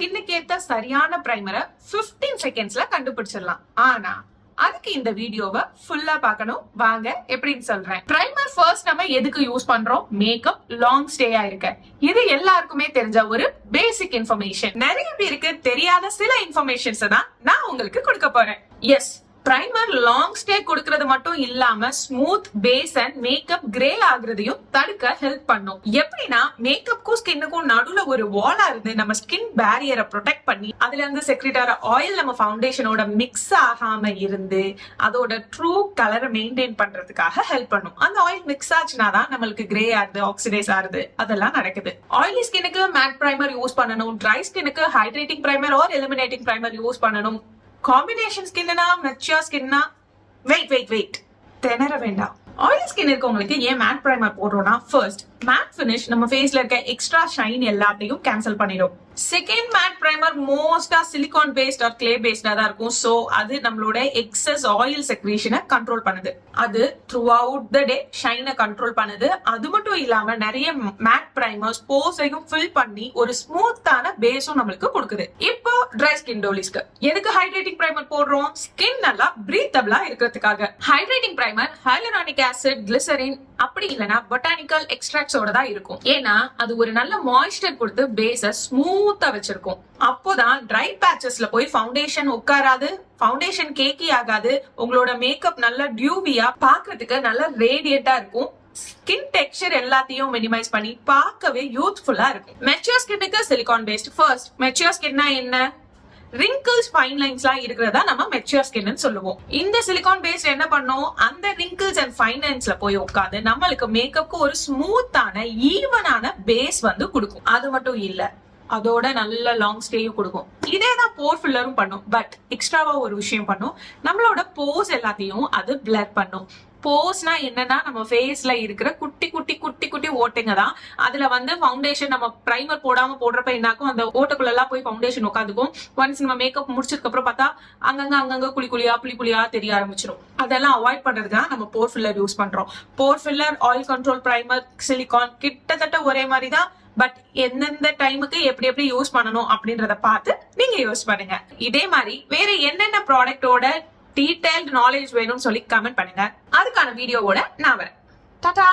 ஸ்கின்னுக்கு ஏத்த சரியான பிரைமரை 15 செகண்ட்ஸ்ல கண்டுபிடிச்சிடலாம். ஆனா அதுக்கு இந்த வீடியோவை ஃபுல்லா பார்க்கணும். வாங்க எப்படின்னு சொல்றேன். பிரைமர் ஃபர்ஸ்ட் நம்ம எதுக்கு யூஸ் பண்றோம்? மேக்கப் லாங் ஸ்டேயா இருக்க. இது எல்லாருக்குமே தெரிஞ்ச ஒரு பேசிக் இன்ஃபர்மேஷன். நிறைய பேருக்கு தெரியாத சில இன்ஃபர்மேஷன்ஸ் தான் நான் உங்களுக்கு கொடுக்க போறேன். எஸ், பிரைமர் லாங் ஸ்டே கொடுக்கறது மட்டும் இல்லாம smooth base and makeup grey ஆகுறதையும் தடுக்க ஹெல்ப் பண்ணும். எப்படின்னா மேக்கப்புக்கும் ஸ்கின்னுக்கும் நடுவுல ஒரு வாலா இருந்து நம்ம ஸ்கின் பேரியரை ப்ரொடெக்ட் பண்ணி அதுல இருந்து செக்ரெட் ஆகிற ஆயில் நம்ம ஃபவுண்டேஷனோட மிக்ஸ் ஆகாம இருந்து அதோட ட்ரூ கலரை மெயின்டைன் பண்றதுக்காக ஹெல்ப் பண்ணும். அந்த ஆயில் மிக்ஸ் ஆச்சுனாதான் நம்மளுக்கு கிரே ஆகுது, ஆக்சிடைஸ் ஆகுது, அதெல்லாம் நடக்குது. ஆயிலி ஸ்கின்னுக்கு மேட் பிரைமர் யூஸ் பண்ணணும். ட்ரை ஸ்கின்னுக்கு hydrating primer or eliminating primer use பண்ணணும். காம்பினேஷன் ஸ்கின்னா மெச்சூர் ஸ்கின்னா வெயிட் திணற வேண்டாம். ஆயிலி ஸ்கின் இருக்கவங்களுக்கு ஏன் மேட் பிரைமர் போடுறோம்னா, ஃபர்ஸ்ட் மேட் ஃபினிஷ் நம்ம ஃபேஸ்ல இருக்க எக்ஸ்ட்ரா ஷைன் எல்லாத்தையும் கேன்சல் பண்ணிடும். செகண்ட், மேட் பிரைமர் மோஸ்டா சிலிகான் பேஸ்ட் ஆர் கிளே பேஸ்டா தான் இருக்கும். சோ அது நம்மளோட எக்ஸஸ் ஆயில் செக்ரீஷனை கண்ட்ரோல் பண்ணுது. அது த்ரூ அவுட் த டே ஷைனை கண்ட்ரோல் பண்ணுது. அது மட்டும் இல்லாம நிறைய மேட் பிரைமர்ஸ் போஸையும் ஃபில் பண்ணி ஒரு ஸ்மூத்தான பேஸும் நம்மளுக்கு கொடுக்குது. இப்போ ட்ரை ஸ்கின் டோலிஸ்க்கு எதுக்கு ஹைட்ரேட்டிங் பிரைமர் போடுறோம்? ஸ்கின் நல்லா பிரீத்தபிளா இருக்கிறதுக்காக. Hydrating primer hyaluronic acid, glycerin அப்படி இல்லைன்னா பொட்டானிக்கல் எக்ஸ்ட்ராக்ட்ஸோட தான் இருக்கும். ஏன்னா அது ஒரு நல்ல மாய்ஸ்டர் கொடுத்து பேஸ ஸ்மூத்தா வச்சிருக்கும். அப்போதான் ட்ரை பேச்சஸ்ல போய் ஃபவுண்டேஷன் உட்காராது, ஃபவுண்டேஷன் கேக்கி ஆகாது. உங்களோட மேக்கப் நல்ல டியூவியா பாக்குறதுக்கு நல்ல ரேடியேட்டா இருக்கும். ஸ்கின் டெக்ஸ்சர் எல்லாத்தையும் மினிமைஸ் பண்ணி பார்க்கவே யூத்ஃபுல்லா இருக்கும். மெச்சூர் ஸ்கின்னுக்கு சிலிகான் பேஸ்ட். ஃபர்ஸ்ட், மெச்சூர் ஸ்கின்னா என்ன? ரிங்கிள்ஸ், ஃபைன் லைன்ஸ்லாம் இருக்கிறதா நம்ம மெச்சூர் ஸ்கின்னு சொல்லுவோம். இந்த சிலிகான் பேஸ்ட் என்ன பண்ணும்? அந்த ரிங்கிள்ஸ் அண்ட் ஃபைன் லைன்ஸ்ல போய் உட்காந்து நம்மளுக்கு மேக்கப்க்கு ஒரு ஸ்மூத்தான ஈவனான பேஸ் வந்து கொடுக்கும். அது மட்டும் இல்ல, அதோட நல்ல லாங் ஸ்டேயும் கொடுக்கும். இதேதான் போர் ஃபில்லரும் பண்ணும். பட் எக்ஸ்ட்ராவா ஒரு விஷயம் பண்ணும், நம்மளோட போஸ் எல்லாத்தையும் அது பிளர் பண்ணும். போஸ்னா என்னன்னா நம்ம ஃபேஸ்ல இருக்கிற குட்டி குட்டி குட்டி குட்டி ஓட்டைங்க தான். அதுல வந்து ஃபவுண்டேஷன் நம்ம பிரைமர் போடாம போடுறப்ப என்னாக்கும், அந்த ஓட்டுக்குள்ள எல்லாம் போய் ஃபவுண்டேஷன் உட்காந்துக்கும். ஒன்ஸ் நம்ம மேக்கப் முடிச்சதுக்கு அப்புறம் பார்த்தா அங்கங்க குழி குழியா தெரிய ஆரம்பிச்சிடும். அதெல்லாம் அவாய்ட் பண்றதுக்கு நம்ம போர் ஃபில்லர் யூஸ் பண்றோம். Pore filler, oil control primer, silicone கிட்டத்தட்ட ஒரே மாதிரி தான். பட் எந்தெந்த டைமுக்கு எப்படி யூஸ் பண்ணணும் அப்படின்றத பார்த்து நீங்க யூஸ் பண்ணுங்க. இதே மாதிரி வேற என்னென்ன ப்ராடக்டோட டீடைல்டு நாலேஜ் வேணும்னு சொல்லி கமெண்ட் பண்ணுங்க. அதுக்கான வீடியோவோட நான் வரேன். டாடா.